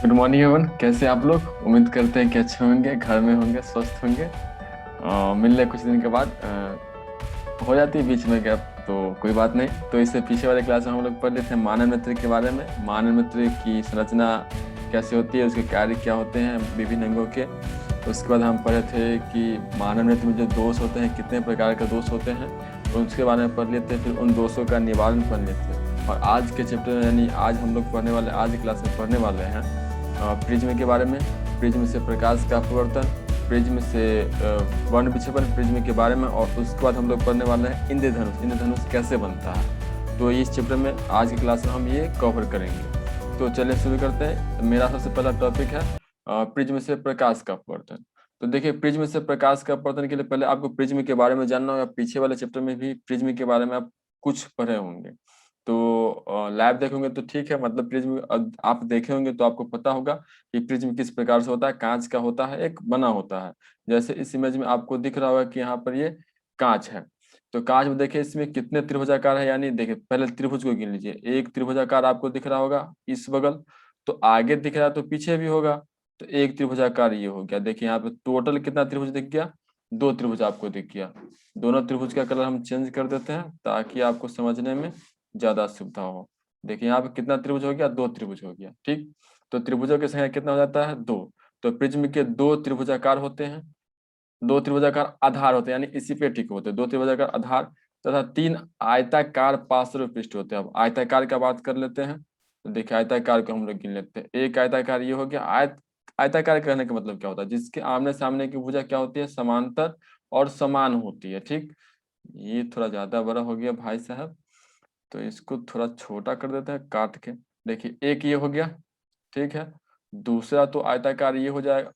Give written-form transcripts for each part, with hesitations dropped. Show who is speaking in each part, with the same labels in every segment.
Speaker 1: Good morning Avon, कैसे आप लोग? उम्मीद करते हैं कि अच्छे होंगे, घर में होंगे, स्वस्थ होंगे। मिल रहे कुछ दिन के बाद हो जाती है बीच में गैप, तो कोई बात नहीं। तो इससे पीछे वाले क्लास में हम लोग पढ़ लेते हैं मानव मित्र के बारे में। मानव मित्र की संरचना कैसे होती है, उसके कार्य क्या होते हैं विभिन्न अंगों के। उसके बाद हम पढ़े थे कि मानव मित्र में जो दोष होते हैं, कितने प्रकार के दोष होते हैं, और उसके बारे में पढ़ लेते हैं। फिर उन दोषों का निवारण पढ़ लेते हैं। और आज के चैप्टर में, यानी आज हम लोग पढ़ने वाले, आज की क्लास में पढ़ने वाले हैं प्रिज्म के बारे में। प्रिज्म से प्रकाश का अपवर्तन, प्रिज्म से वर्ण विक्षेपण, प्रिज्म के बारे में। और उसके बाद हम लोग पढ़ने वाले हैं इंद्रधनुष। इंद्रधनुष कैसे बनता है, तो इस चैप्टर में आज की क्लास में हम ये कवर करेंगे। तो चलिए शुरू करते हैं। मेरा सबसे पहला टॉपिक है प्रिज्म से प्रकाश का अपवर्तन। तो देखिए, प्रिज्म से प्रकाश का अपवर्तन के लिए पहले आपको प्रिज्म के बारे में जानना होगा। पीछे वाले चैप्टर में भी प्रिज्म के बारे में आप कुछ पढ़े होंगे। तो लैब देखोगे तो ठीक है, मतलब प्रिज्म आप देखे होंगे तो आपको पता होगा कि प्रिज्म किस प्रकार से होता है। कांच का होता है, एक बना होता है। जैसे इस इमेज में आपको दिख रहा होगा कि यहाँ पर ये कांच है। तो कांच में देखिए इसमें कितने त्रिभुजाकार है, यानी देखिए पहले त्रिभुज को गिन लीजिए। एक त्रिभुजाकार आपको दिख रहा होगा इस बगल, तो आगे दिख रहा है तो पीछे भी होगा। तो एक त्रिभुजाकार ये हो गया। देखिए यहाँ पे टोटल कितना त्रिभुज दिख गया, दो त्रिभुज आपको दिख गया। दोनों त्रिभुज का कलर हम चेंज कर देते हैं ताकि आपको समझने में ज्यादा सुविधा हो। देखिए यहाँ पे कितना त्रिभुज हो गया, दो त्रिभुज हो गया। ठीक, तो त्रिभुजों की संख्या कितना हो जाता है, दो। तो प्रिज्म के दो त्रिभुजाकार होते हैं, दो त्रिभुजाकार आधार होते हैं, यानी इसी पे टिक होते हैं। दो त्रिभुजाकार आधार तथा तीन आयताकार पार्श्व पृष्ठ होते हैं। अब आयताकार का बात कर लेते हैं। तो देखिए आयताकार को हम लोग गिन लेते हैं। एक आयताकार ये हो गया। आयताकार कहने का मतलब क्या होता है, जिसके आमने सामने की भुजा क्या होती है, समांतर और समान होती है। ठीक, ये थोड़ा ज्यादा बड़ा हो गया भाई साहब, तो इसको थोड़ा छोटा कर देते हैं काट के। देखिए एक ये हो गया, ठीक है। दूसरा तो आयताकार ये हो जाएगा।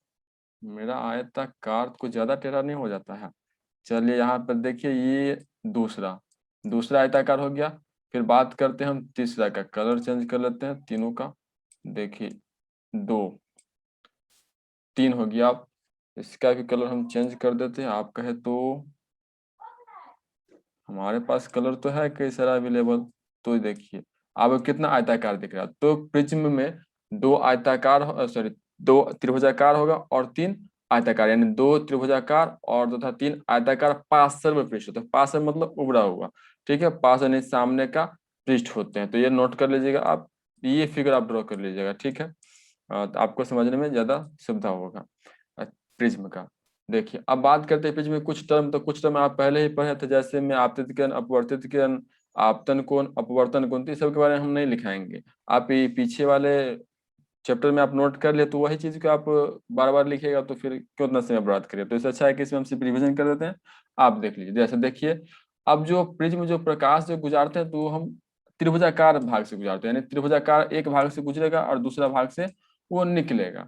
Speaker 1: मेरा आयताकार कुछ ज्यादा टेढ़ा नहीं हो जाता है। चलिए यहाँ पर देखिए ये दूसरा दूसरा आयताकार हो गया। फिर बात करते हैं हम तीसरा का, कलर चेंज कर लेते हैं तीनों का। देखिए दो, तीन हो गया। अब इसका भी कलर हम चेंज कर देते हैं। आप कहे तो हमारे पास कलर तो है कई सारा अवेलेबल। तो देखिए अब कितना आयताकार दिख रहा है। तो प्रिज्म में दो आयताकार, सॉरी, दो त्रिभुजाकार होगा और तीन आयताकार, यानी दो त्रिभुजाकार और तथा तीन आयताकार पार्श्व पृष्ठ होता है। पार्श्व मतलब उभरा हुआ, ठीक है। पार्श्व यानी सामने का पृष्ठ होते हैं। तो ये नोट कर लीजिएगा आप, ये फिगर आप ड्रॉ कर लीजिएगा, ठीक है। तो आपको समझने में ज्यादा सुविधा होगा प्रिज्म का। देखिए अब बात करते हैं प्रिज्म में कुछ टर्म। तो कुछ टर्म आप पहले ही पढ़े थे, जैसे में आपतित किरण, अपवर्तित किरण, आपतन कोण, अपवर्तन कोण। तो इस सब के बारे में हम नहीं लिखाएंगे। आप ये पीछे वाले चैप्टर में आप नोट कर ले, तो वही चीज को आप बार बार लिखिएगा तो फिर क्यों इतना समय बर्बाद करिए। तो इससे अच्छा है कि इसमें हम सिर्फ रिविजन कर देते हैं। आप देख लीजिए, जैसे देखिए अब जो प्रिज्म जो प्रकाश जो गुजारते हैं, तो हम त्रिभुजाकार भाग से गुजारते हैं, यानी त्रिभुजाकार एक भाग से गुजरेगा और दूसरा भाग से वो निकलेगा।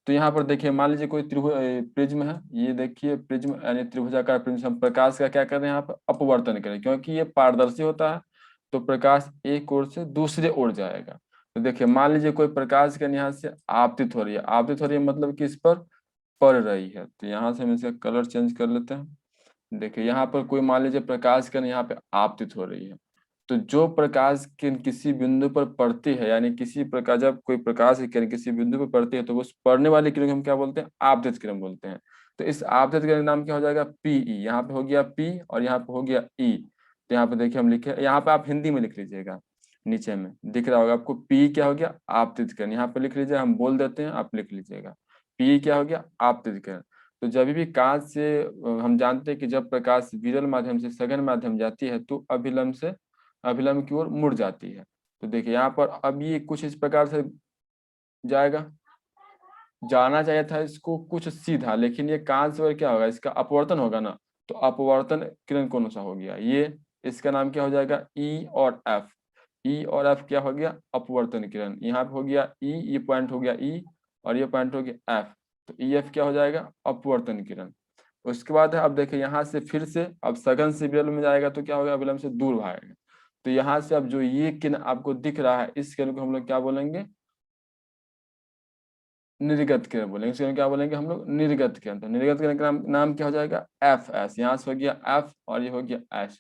Speaker 1: तो यहाँ पर देखिए मान लीजिए कोई त्रिभुज प्रिज्म है। ये देखिए प्रिज्म यानी त्रिभुजाकार प्रिज्म से हम प्रकाश का क्या कर रहे हैं, यहाँ पर अपवर्तन करें, क्योंकि ये पारदर्शी होता है। तो प्रकाश एक ओर से दूसरे ओर जाएगा। तो देखिए मान लीजिए कोई प्रकाश के यहाँ से आपतित हो रही है। आपतित हो रही है मतलब कि इस पर पड़ रही है। तो यहाँ से हम इसका कलर चेंज कर लेते हैं। देखिए यहाँ पर कोई मान लीजिए प्रकाश किरण यहाँ पे आपतित हो रही है। तो जो प्रकाश किरण किसी बिंदु पर पड़ती है, यानी किसी प्रकार जब कोई प्रकाश की किरण किसी बिंदु पर पड़ती है, तो उस पड़ने वाली किरण को हम क्या बोलते हैं, आपतित किरण बोलते हैं। तो इस आपतित किरण का नाम क्या हो जाएगा, पीई। यहाँ पे हो गया पी और यहाँ पे हो गया ई। तो यहाँ पे देखिए हम लिखे, यहाँ पे आप हिंदी में लिख लीजिएगा। नीचे में दिख रहा होगा आपको, पी क्या हो गया, आपतित किरण। यहाँ पे लिख लीजिए, हम बोल देते हैं, आप लिख लीजिएगा। पी क्या हो गया, आपतित किरण। तो जब भी कांच से हम जानते हैं कि जब प्रकाश विरल माध्यम से सघन माध्यम जाती है, तो अभिलंब से अभिलंब की ओर मुड़ जाती है। तो देखिए यहाँ पर अब ये कुछ इस प्रकार से जाएगा। जाना चाहिए था इसको कुछ सीधा, लेकिन ये कांच से क्या होगा, इसका अपवर्तन होगा ना। तो अपवर्तन किरण कौन सा हो गया ये, इसका नाम क्या हो जाएगा, ई और एफ। ई और एफ क्या हो गया, अपवर्तन किरण। यहाँ पे हो गया ई, ये पॉइंट हो गया ई, और ये पॉइंट हो गया एफ। तो ई एफ क्या हो जाएगा, अपवर्तन किरण। उसके बाद है, अब देखिए यहाँ से फिर से अब सघन से विरल में जाएगा तो क्या होगा, विलंब से दूर भागेगा। तो यहाँ से अब जो ये किरण आपको दिख रहा है, इस किरण को हम लोग क्या बोलेंगे, निर्गत किरण बोलेंगे। इस किरण क्या बोलेंगे हम लोग, निर्गत किरण। तो निर्गत किरण का नाम क्या हो जाएगा, एफ एस। यहाँ से हो गया एफ और ये हो गया एस।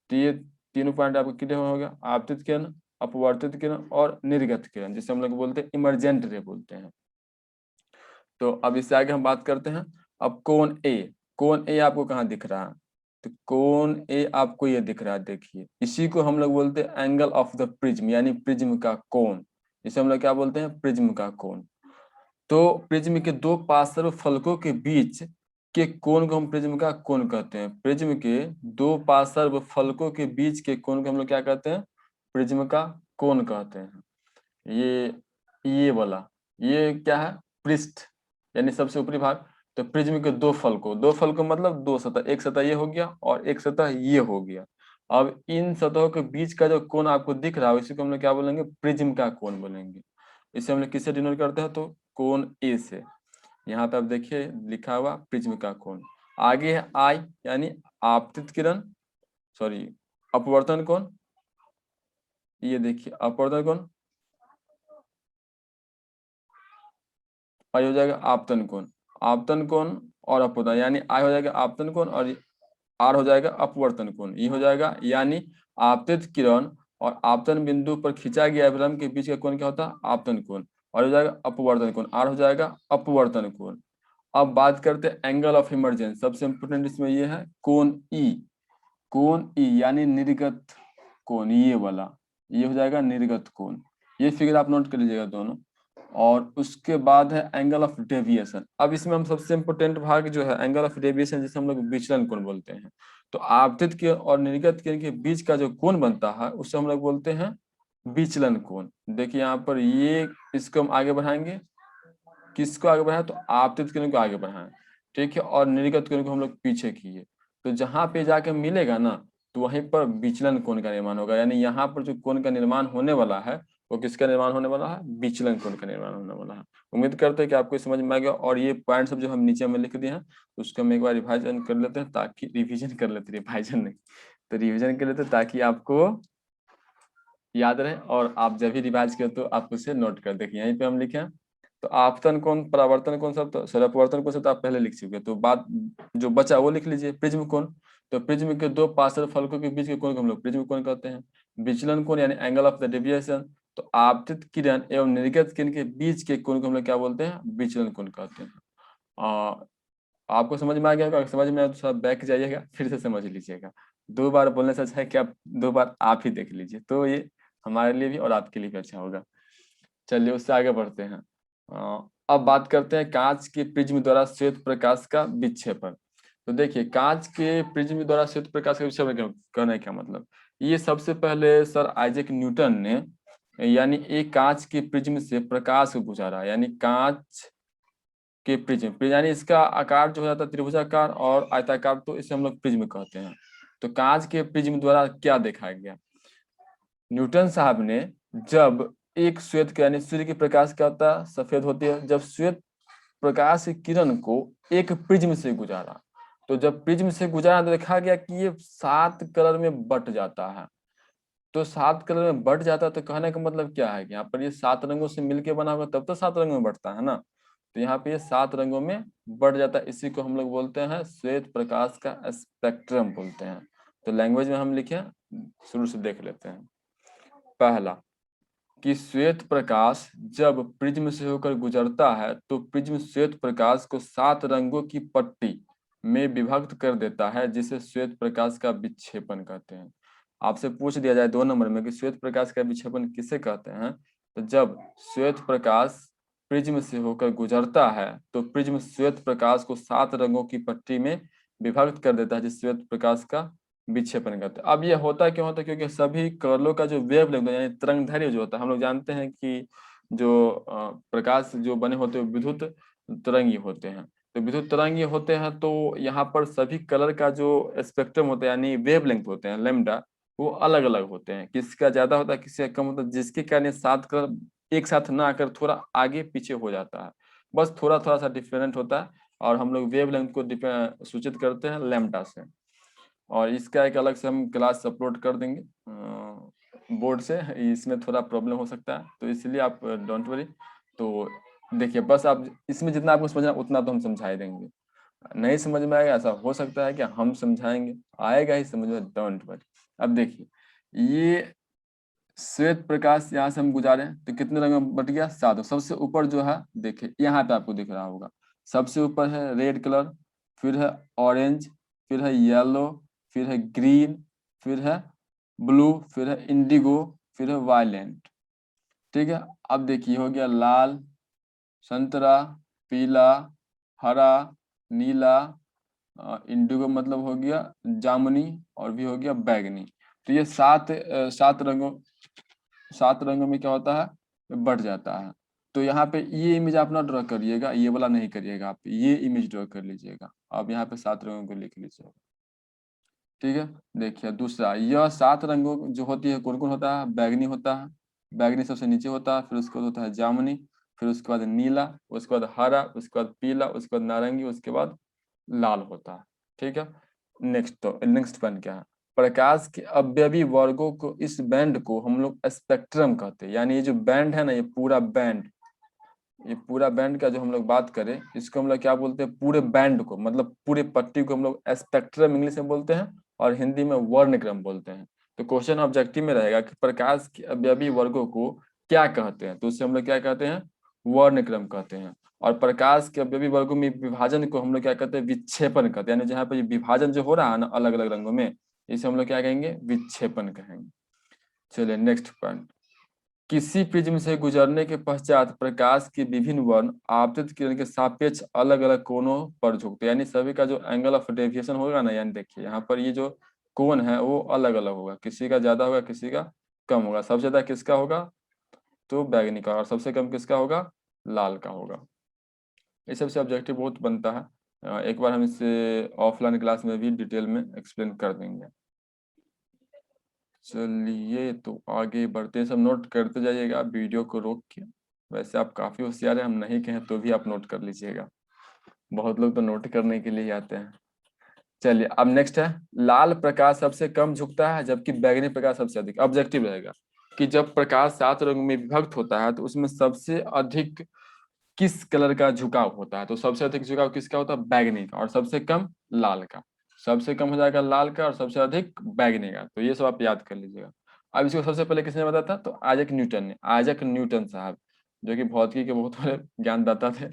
Speaker 1: तो ये तीनों पॉइंट आपको क्लियर हो गया, आपतित किरण, अपवर्तित किरण और निर्गत किरण, जिसे हम लोग बोलते हैं इमरजेंट रे बोलते हैं। तो अब इससे आगे हम बात करते हैं। अब कोण ए आपको कहाँ दिख रहा है? तो कोण ए आपको ये दिख रहा है, देखिए इसी को हम लोग बोलते हैं एंगल ऑफ द प्रिज्म, यानी प्रिज्म का कोण। इसे हम लोग क्या बोलते हैं? प्रिज्म का कोण। तो प्रिज्म के दो पार्श्व फलकों के बीच के कोण को हम प्रिज्म का कोण कहते हैं। प्रिज्म के दो पार्श्व फलकों के बीच के कोण को हम लोग क्या कहते हैं? प्रिज्म का कोण कहते हैं। ये वाला, ये क्या है? पृष्ठ, यानी सबसे ऊपरी भाग। तो प्रिज्म के दो फलकों मतलब दो सतह, एक सतह ये हो गया और एक सतह ये हो गया। अब इन सतहों के बीच का जो कोण आपको दिख रहा है इसी को हम लोग क्या बोलेंगे? प्रिज्म का कोण बोलेंगे। इसे हम लोग किससे डिनोट करते हैं? तो कोण ए से। यहाँ पे आप देखिए लिखा हुआ प्रिज्म का कोण। आगे है आई, यानी आपतित किरण, सॉरी अपवर्तन कोण। ये देखिए अपवर्तन कोण, आई हो जाएगा आपतन कोण। आपतन कोण और अपवर्तन, यानी आई हो जाएगा आपतन कोण और आर हो जाएगा अपवर्तन कोण। ये हो जाएगा, यानी आपतित किरण और आपतन बिंदु पर खिंचा गया अवलंब के बीच का कोण क्या होता है? आपतन कोण। और हो जाएगा अपवर्तन कोण, आर हो जाएगा अपवर्तन कोण। अब बात करते हैं एंगल ऑफ इमरजेंस। सबसे इंपोर्टेंट इसमें ये है कोण ई। कोण ई यानी निर्गत कोण, ये वाला, ये हो जाएगा निर्गत कोण। ये फिगर आप नोट कर लीजिएगा दोनों। और उसके बाद है एंगल ऑफ डेविएशन। अब इसमें हम सबसे इंपोर्टेंट भाग जो है एंगल ऑफ डेविएशन, जिसे हम लोग विचलन कोण बोलते हैं। तो आपतित किरण और निर्गत किरण के बीच का जो कोण बनता है उसे हम लोग बोलते हैं विचलन कोण। देखिए यहाँ पर ये, इसको हम आगे बढ़ाएंगे। किसको आगे बढ़ाएं? तो आपतित किरण को आगे बढ़ाएं, ठीक है, और निर्गत किरण को हम लोग पीछे किए। तो जहां पे जाके मिलेगा ना, तो वहीं पर विचलन कोण का निर्माण होगा। यानी यहाँ पर जो कोण का निर्माण होने वाला है वो किसका निर्माण होने वाला है? विचलन कोण का निर्माण होने वाला है। उम्मीद करते हैं कि आपको समझ में आ गया। और ये पॉइंट सब जो हम नीचे में लिख दिए हैं उसको हम एक बार रिवाइजन कर लेते हैं, ताकि रिविजन कर लेते हैं, रिवाइजन नहीं, तो रिविजन कर लेते हैं ताकि आपको याद रहे। और आप जब भी रिवाइज करें तो आप उसे नोट कर देखिए। यहीं पे हम लिखे हैं तो आपतन कोण, परावर्तन कोण सब तो, सॉरी अपवर्तन कोण सब तो आप पहले लिख चुके, तो बात जो बचा वो लिख लीजिए। प्रिज्म कोण, तो प्रिज्म के दो पार्श्व फलकों के बीच के कोण को हम लोग प्रिज्म कोण कहते हैं। विचलन कोण यानी एंगल ऑफ द डेविएशन, तो आपतित किरण एवं निर्गत किरण के बीच के कोण को हम लोग क्या बोलते हैं? विचलन कोण कहते हैं। आ, आपको समझ में आ गया होगा। अगर समझ में आया तो सब बैक जाइएगा, फिर से समझ लीजिएगा। दो बार बोलने से अच्छा है कि आप दो बार आप ही देख लीजिए, तो ये हमारे लिए भी और आपके लिए भी अच्छा होगा। चलिए उससे आगे बढ़ते हैं। अब बात करते हैं कांच के प्रिज्म द्वारा श्वेत प्रकाश का विक्षेपण। तो देखिए कांच के प्रिज्म द्वारा श्वेत प्रकाश का विक्षेपण कहने का मतलब, ये सबसे पहले सर आइजैक न्यूटन ने, यानी एक कांच के प्रिज्म से प्रकाश को गुजारा। यानी कांच के प्रिज्म, यानी इसका आकार जो हो जाता है त्रिभुजाकार और आयताकार, तो इसे हम लोग प्रिज्म कहते हैं। तो कांच के प्रिज्म द्वारा क्या देखा गया? न्यूटन साहब ने जब एक श्वेत के, यानी सूर्य की प्रकाश क्या होता है? सफेद होती है। जब श्वेत प्रकाश की किरण को एक प्रिज्म से गुजारा, तो जब प्रिज्म से गुजारा तो देखा गया कि ये 7 कलर में बट जाता है। तो 7 कलर में बट जाता है, तो कहने का मतलब क्या है कि यहाँ पर ये 7 रंगों से मिलके बना होगा तब तो 7 रंगों में बटता है ना। तो यहाँ पे ये 7 रंगों में बट जाता है। इसी को हम लोग बोलते हैं श्वेत प्रकाश का स्पेक्ट्रम बोलते हैं। तो लैंग्वेज में हम लिखे, शुरू से देख लेते हैं। पहला कि श्वेत प्रकाश जब प्रिज्म से होकर गुजरता है तो प्रिज्म श्वेत प्रकाश को 7 रंगों की पट्टी में विभक्त कर देता है, जिसे श्वेत प्रकाश का विक्षेपण कहते हैं। आपसे पूछ दिया जाए 2 नंबर में कि श्वेत प्रकाश का विक्षेपण किसे कहते हैं, तो जब श्वेत प्रकाश प्रिज्म से होकर गुजरता है तो प्रिज्म श्वेत प्रकाश को 7 रंगों की पट्टी में विभक्त कर देता है, जिसे श्वेत प्रकाश का विक्षेपण करते हैं। अब ये होता क्यों होता है? क्योंकि सभी कलरों का जो वेवलेंथ यानी तरंग दैर्घ्य जो होता है, हम लोग जानते हैं कि जो प्रकाश जो बने होते हैं विद्युत तरंगी होते हैं। तो विद्युत तरंगी होते हैं, तो यहाँ पर सभी कलर का जो स्पेक्ट्रम होता है यानी वेवलेंथ होते हैं लैम्डा, वो अलग अलग होते हैं। किसी का ज्यादा होता है, किसी का कम होता है, जिसके कारण 7 कलर एक साथ ना आकर थोड़ा आगे पीछे हो जाता है। बस थोड़ा थोड़ा सा डिफरेंट होता है। और हम लोग वेवलेंथ को सूचित करते हैं लैम्डा से। और इसका एक अलग से हम क्लास अपलोड कर देंगे बोर्ड से। इसमें थोड़ा प्रॉब्लम हो सकता है, तो इसलिए आप डोंट वरी। तो देखिए बस आप इसमें जितना आपको समझना उतना तो हम समझा ही देंगे। नहीं समझ में आएगा ऐसा हो सकता है कि हम समझाएंगे, आएगा ही समझ में, डोंट वरी। अब देखिए ये श्वेत प्रकाश यहाँ से हम गुजारे तो कितने रंग में बट गया? 7। सबसे ऊपर जो है देखिए यहाँ पे आपको दिख रहा होगा, सबसे ऊपर है रेड कलर, फिर है ऑरेंज, फिर है येलो, फिर है ग्रीन, फिर है ब्लू, फिर है इंडिगो, फिर है वायलेंट। ठीक है, अब देखिए हो गया लाल, संतरा, पीला, हरा, नीला, इंडिगो मतलब हो गया जामुनी, और भी हो गया बैगनी। तो ये 7 रंगों में क्या होता है? बढ़ जाता है। तो यहाँ पे ये इमेज आप ना ड्रॉ करिएगा, ये वाला नहीं करिएगा, आप ये इमेज ड्रॉ कर लीजिएगा। अब यहाँ पे 7 रंगों को लिख लीजिएगा। ठीक है, देखिए दूसरा, यह 7 रंगों जो होती है कौन कौन होता है? बैगनी होता है, बैगनी सबसे नीचे होता है, फिर उसके बाद होता है जामुनी, फिर उसके बाद नीला, उसके बाद हरा, उसके बाद पीला, उसके बाद नारंगी, उसके बाद लाल होता है। ठीक है, नेक्स्ट पॉइंट क्या है? प्रकाश के अवयवी वर्गों को, इस बैंड को हम लोग स्पेक्ट्रम कहते हैं। यानी ये जो बैंड है ना, ये पूरा बैंड, ये पूरा बैंड का जो हम लोग बात करें, इसको हम लोग क्या बोलते हैं? पूरे बैंड को, मतलब पूरे पट्टी को हम लोग स्पेक्ट्रम इंग्लिश में बोलते हैं, और हिंदी में वर्णक्रम बोलते हैं। तो क्वेश्चन ऑब्जेक्टिव में रहेगा कि प्रकाश के अवयवी वर्गों को क्या कहते हैं? तो उससे हम लोग क्या कहते हैं? वर्णक्रम कहते हैं। और प्रकाश के अवयवी वर्गों में विभाजन को हम लोग क्या कहते हैं? विक्षेपण कहते हैं। यानी जहाँ पर विभाजन जो हो रहा है ना अलग अलग रंगों में, इसे हम लोग क्या कहेंगे? विक्षेपण कहेंगे। चलिए नेक्स्ट पॉइंट, किसी प्रिज्म से गुजरने के पश्चात प्रकाश के विभिन्न वर्ण आपतित किरण के सापेक्ष अलग अलग कोणों पर झुकते हैं। यानी सभी का जो एंगल ऑफ डेविएशन होगा ना, यानी देखिए यहाँ पर ये जो कोण है वो अलग अलग होगा, किसी का ज्यादा होगा, किसी का कम होगा। सबसे ज्यादा किसका होगा? तो बैगनी का। और सबसे कम किसका होगा? लाल का होगा। ये सबसे ऑब्जेक्टिव बहुत बनता है। एक बार हम इसे ऑफलाइन क्लास में भी डिटेल में एक्सप्लेन कर देंगे। चलिए तो आगे बढ़ते, सब नोट करते जाइएगा वीडियो को रोक के। वैसे आप काफी होशियार हैं, हम नहीं कहें तो भी आप नोट कर लीजिएगा। बहुत लोग तो नोट करने के लिए ही आते हैं। चलिए अब नेक्स्ट है, लाल प्रकाश सबसे कम झुकता है जबकि बैगनी प्रकाश सबसे अधिक। ऑब्जेक्टिव रहेगा कि जब प्रकाश 7 रंगों में विभक्त होता है तो उसमें सबसे अधिक किस कलर का झुकाव होता है? तो सबसे अधिक झुकाव किसका होता है? बैगनी का। और सबसे कम लाल का। सबसे कम हो जाएगा लाल का और सबसे अधिक बैगनी का। तो ये सब आप याद कर लीजिएगा। अब इसको सबसे पहले किसने बताया था? तो आइजैक न्यूटन ने। आइजैक न्यूटन साहब, जो कि भौतिकी के बहुत बड़े ज्ञानदाता थे,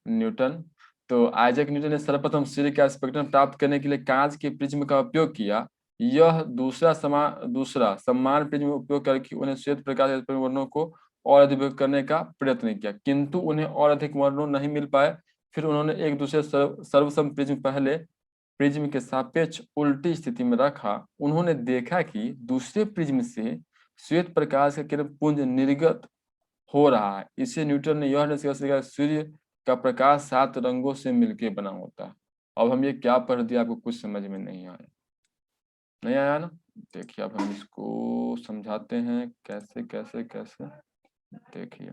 Speaker 1: न्यूटन। तो आइजैक न्यूटन ने सर्वप्रथम सूर्य का स्पेक्ट्रम प्राप्त करने के लिए कांच के प्रिज्म का उपयोग किया। यह दूसरा समान प्रिज्म उपयोग करके उन्हें श्वेत प्रकाश वर्णों को और अधिक करने का प्रयत्न किया, किंतु उन्हें और अधिक वर्णों नहीं मिल पाए। फिर उन्होंने एक दूसरे सर्वसम प्रिज्म पहले प्रिज्म के सापेक्ष उल्टी स्थिति में रखा। उन्होंने देखा कि दूसरे प्रिज्म से श्वेत प्रकाश का किरण पुंज निर्गत हो रहा है। इसे न्यूटन ने यह निष्कर्ष निकाला, सूर्य का प्रकाश 7 रंगों से मिलकर बना होता है। अब हम ये क्या पढ़ दिया, आपको कुछ समझ में नहीं आया? नहीं आया ना? देखिए अब हम इसको समझाते हैं कैसे कैसे कैसे। देखिए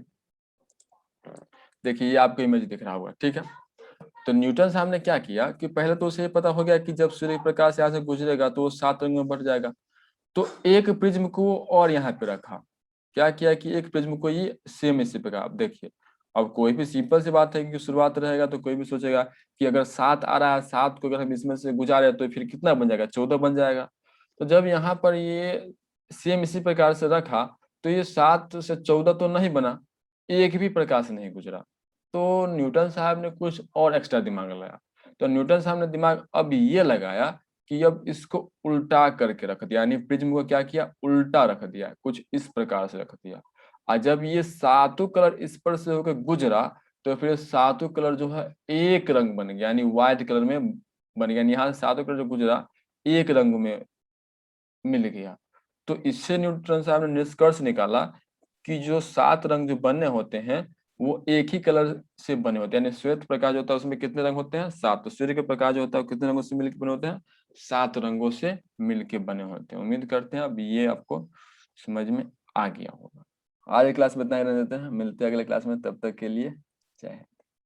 Speaker 1: देखिए ये आपको इमेज दिख रहा होगा, ठीक है। तो न्यूटन साहब ने क्या किया कि पहले तो उसे पता हो गया कि जब सूर्य प्रकाश यहाँ से गुजरेगा तो वो 7 रंग में बढ़ जाएगा। तो एक प्रिज्म को और यहाँ पे रखा। क्या किया कि एक प्रिज्म को ये सेम इसी प्रकार। अब देखिए, अब कोई भी सिंपल सी बात है कि शुरुआत रहेगा तो कोई भी सोचेगा कि अगर 7 आ रहा है, 7 को अगर हम इसमें से गुजारे तो फिर कितना बन जाएगा? 14 बन जाएगा। तो जब यहाँ पर ये सेम इसी प्रकार से रखा तो ये 7 से 14 तो नहीं बना, एक भी प्रकाश नहीं गुजरा। तो न्यूटन साहब ने कुछ और एक्स्ट्रा दिमाग लगाया। तो न्यूटन साहब ने दिमाग अब ये लगाया कि अब इसको उल्टा करके रख दिया, यानी प्रिज्म को क्या किया? उल्टा रख दिया, कुछ इस प्रकार से रख दिया। और जब ये 7 कलर इस पर से होकर गुजरा तो फिर 7 कलर जो है एक रंग बन गया, यानी व्हाइट कलर में बन गया। यहाँ 7 कलर जो गुजरा एक रंग में मिल गया। तो इससे न्यूटन साहब ने निष्कर्ष निकाला कि जो 7 रंग जो बने होते हैं वो एक ही कलर से बने होते हैं। यानी श्वेत प्रकाश होता है उसमें कितने रंग होते हैं? 7। तो सूर्य का प्रकाश जो होता है कितने रंगों से मिलकर बने होते हैं? 7 रंगों से मिलके बने होते हैं। उम्मीद करते हैं अब ये आपको समझ में आ गया होगा। आज की क्लास में इतना ही रहने देते हैं, मिलते हैं अगले क्लास में, तब तक के लिए जय हिंद।